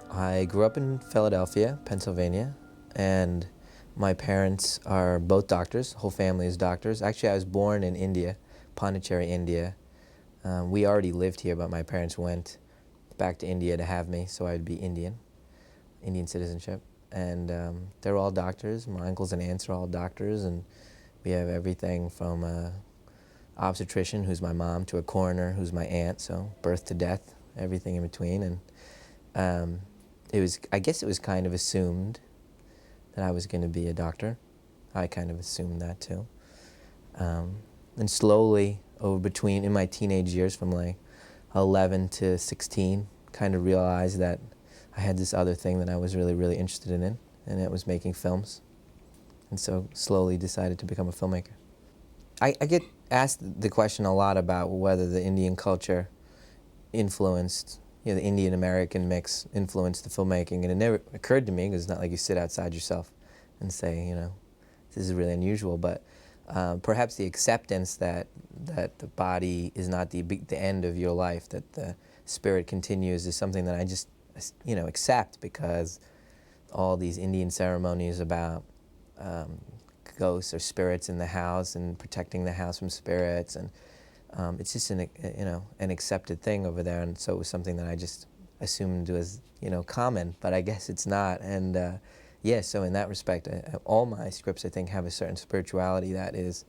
I grew up in Philadelphia, Pennsylvania, and my parents are both doctors. Whole family is doctors. Actually, I was born in India, Pondicherry, India. We already lived here, but my parents went back to India to have me, so I'd be Indian citizenship. And they're all doctors. My uncles and aunts are all doctors, and we have everything from obstetrician, who's my mom, to a coroner, who's my aunt. So birth to death, everything in between. And I guess it was kind of assumed that I was going to be a doctor. I kind of assumed that too. And slowly, in my teenage years, from like 11 to 16, kind of realized that I had this other thing that I was really, really interested in, and it was making films. And so slowly decided to become a filmmaker. I get asked the question a lot about whether the Indian culture influenced, the Indian American mix influenced the filmmaking, and it never occurred to me, because it's not like you sit outside yourself and say, this is really unusual, but perhaps the acceptance that the body is not the end of your life, that the spirit continues, is something that I just accept, because all these Indian ceremonies about ghosts or spirits in the house and protecting the house from spirits, and it's just an accepted thing over there, and so it was something that I just assumed was common, but I guess it's not. And so in that respect, all my scripts, I think, have a certain spirituality that is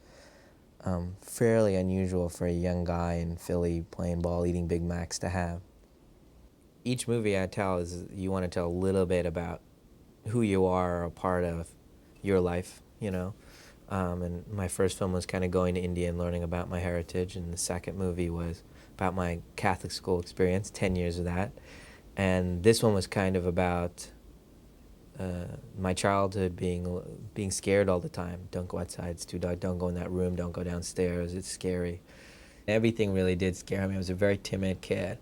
fairly unusual for a young guy in Philly playing ball, eating Big Macs to have. Each movie I tell is, you want to tell a little bit about who you are, or a part of your life, and my first film was kind of going to India and learning about my heritage, and the second movie was about my Catholic school experience, 10 years of that. And this one was kind of about my childhood, being scared all the time. Don't go outside, it's too dark. Don't go in that room. Don't go downstairs. It's scary. Everything really did scare me. I was a very timid kid,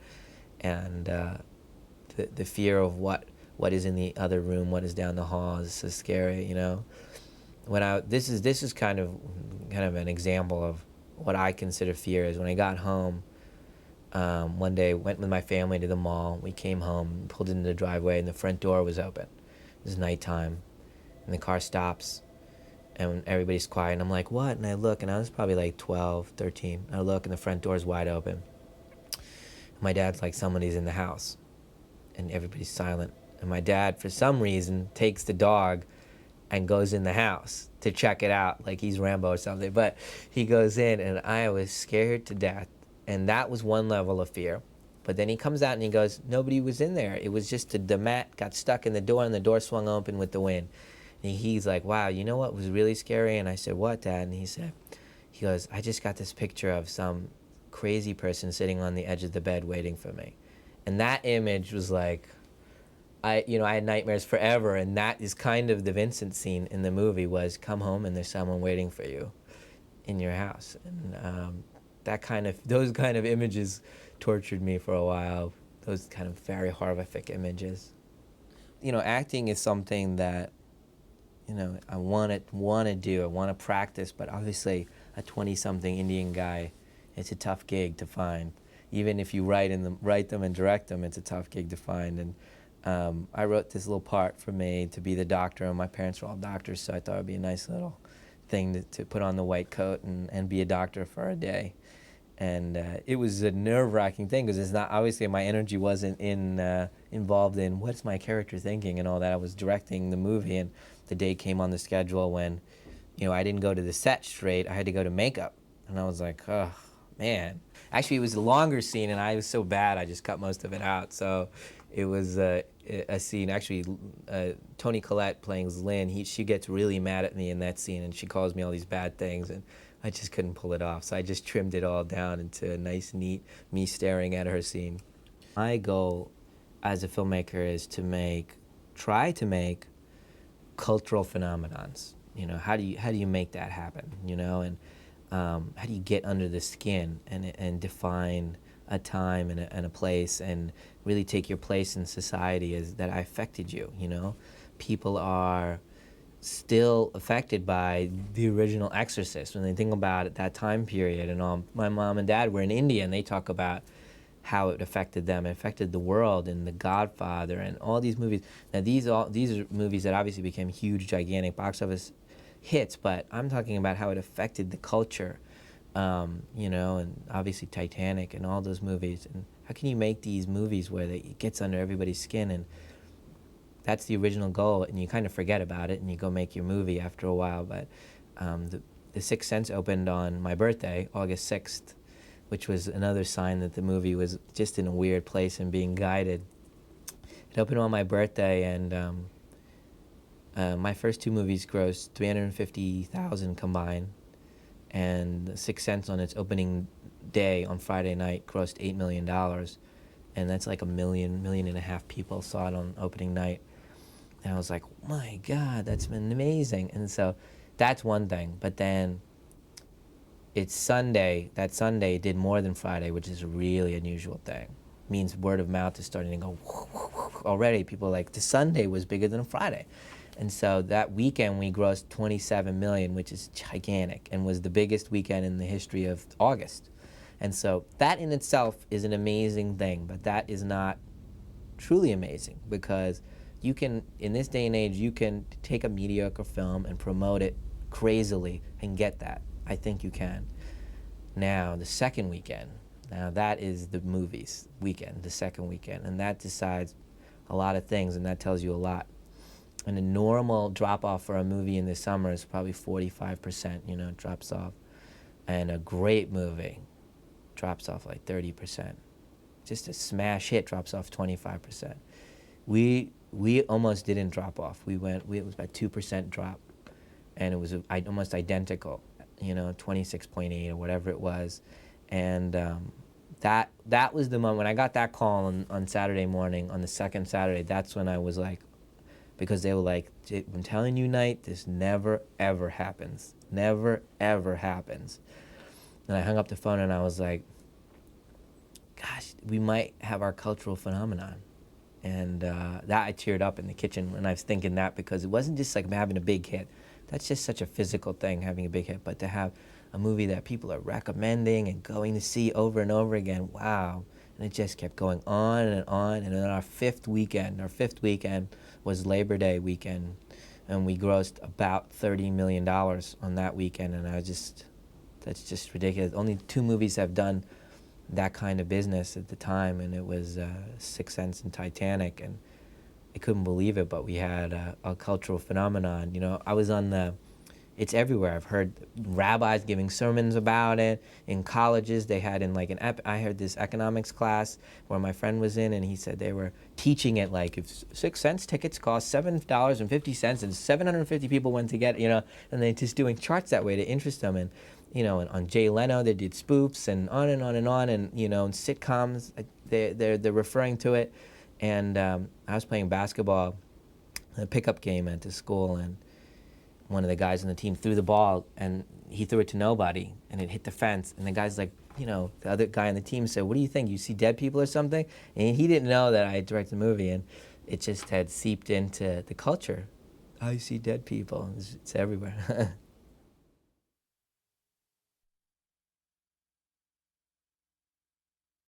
and the fear of what is in the other room, what is down the hall, is so scary. This is kind of an example of what I consider fear is. When I got home, one day, went with my family to the mall. We came home, pulled into the driveway, and the front door was open. It was nighttime, and the car stops, and everybody's quiet, and I'm like, what? And I look, and I was probably like 12, 13. I look, and the front door is wide open. My dad's like, somebody's in the house, and everybody's silent. And my dad, for some reason, takes the dog and goes in the house to check it out, like he's Rambo or something. But he goes in, and I was scared to death. And that was one level of fear. But then he comes out and he goes, nobody was in there. It was just the mat got stuck in the door, and the door swung open with the wind. And he's like, wow, you know what was really scary? And I said, what, Dad? And he goes, I just got this picture of some crazy person sitting on the edge of the bed waiting for me. And that image was like, I had nightmares forever. And that is kind of the Vincent scene in the movie, was come home and there's someone waiting for you in your house. And those kind of images tortured me for a while. Those kind of very horrific images. Acting is something that I want to do. I want to practice, but obviously a 20-something Indian guy, it's a tough gig to find. Even if you write them and direct them, it's a tough gig to find. And I wrote this little part for me to be the doctor, and my parents were all doctors, so I thought it would be a nice little thing to put on the white coat and be a doctor for a day. And it was a nerve-wracking thing, because it's not, obviously my energy wasn't involved in what's my character thinking and all that. I was directing the movie, and the day came on the schedule when I didn't go to the set straight. I had to go to makeup, and I was like, oh man. Actually, it was a longer scene, and I was so bad I just cut most of it out. So it was a scene, actually, Toni Collette playing Lynn, she gets really mad at me in that scene, and she calls me all these bad things, and I just couldn't pull it off. So I just trimmed it all down into a nice, neat, me staring at her scene. My goal as a filmmaker is to try to make cultural phenomenons. How do you make that happen? And how do you get under the skin and define a time and a place, and really take your place in society as that affected you? People are still affected by the original Exorcist when they think about it, that time period. And all, my mom and dad were in India, and they talk about how it affected them. It affected The World and The Godfather and all these movies. Now these are movies that obviously became huge, gigantic box office hits, but I'm talking about how it affected the culture, you know, and obviously Titanic and all those movies. And how can you make these movies where it gets under everybody's skin, and that's the original goal, and you kind of forget about it and you go make your movie after a while. But the Sixth Sense opened on my birthday, August 6th, which was another sign that the movie was just in a weird place and being guided. It opened on my birthday, and my first two movies grossed $350,000 combined, and The Sixth Sense on its opening day on Friday night grossed $8 million, and that's like 1.5 million people saw it on opening night. And I was like, my God, that's been amazing. And so that's one thing. But then it's Sunday. That Sunday did more than Friday, which is a really unusual thing. It means word of mouth is starting to go already. People are like, the Sunday was bigger than Friday. And so that weekend we grossed 27 million, which is gigantic, and was the biggest weekend in the history of August. And so that in itself is an amazing thing, but that is not truly amazing, because you can, in this day and age, you can take a mediocre film and promote it crazily and get that. I think you can. Now, the second weekend, now that is the movies weekend, the second weekend, and that decides a lot of things, and that tells you a lot. And a normal drop-off for a movie in the summer is probably 45%, you know, drops off. And a great movie drops off like 30%. Just a smash hit drops off 25%. We almost didn't drop off. It was about 2% drop, and it was almost identical, you know, 26.8 or whatever it was. And that was the moment when I got that call on Saturday morning, on the second Saturday. That's when I was like, because they were like, I'm telling you, Knight, this never ever happens. Never ever happens. And I hung up the phone and I was like, gosh, we might have our cultural phenomenon. And that I teared up in the kitchen when I was thinking that, because it wasn't just like having a big hit. That's just such a physical thing, having a big hit. But to have a movie that people are recommending and going to see over and over again, wow. And it just kept going on and on. And then our fifth weekend was Labor Day weekend, and we grossed about $30 million on that weekend. And that's just ridiculous. Only two movies have done that kind of business at the time, and it was Sixth Sense and Titanic, and I couldn't believe it. But we had a cultural phenomenon. You know, I was on it's everywhere. I've heard rabbis giving sermons about it. In colleges, they had I heard this economics class where my friend was in, and he said they were teaching it like, if Sixth Sense tickets cost $7.50 and 750 people went to get it, you know, and they just doing charts that way to interest them. And, you know, and on Jay Leno, they did spoofs and on and on and on, and, you know, in sitcoms, they're referring to it. And I was playing basketball, a pickup game at the school, and one of the guys on the team threw the ball, and he threw it to nobody, and it hit the fence. And the guy's like, you know, the other guy on the team said, what do you think? You see dead people or something? And he didn't know that I had directed the movie, and it just had seeped into the culture. I see dead people. It's everywhere.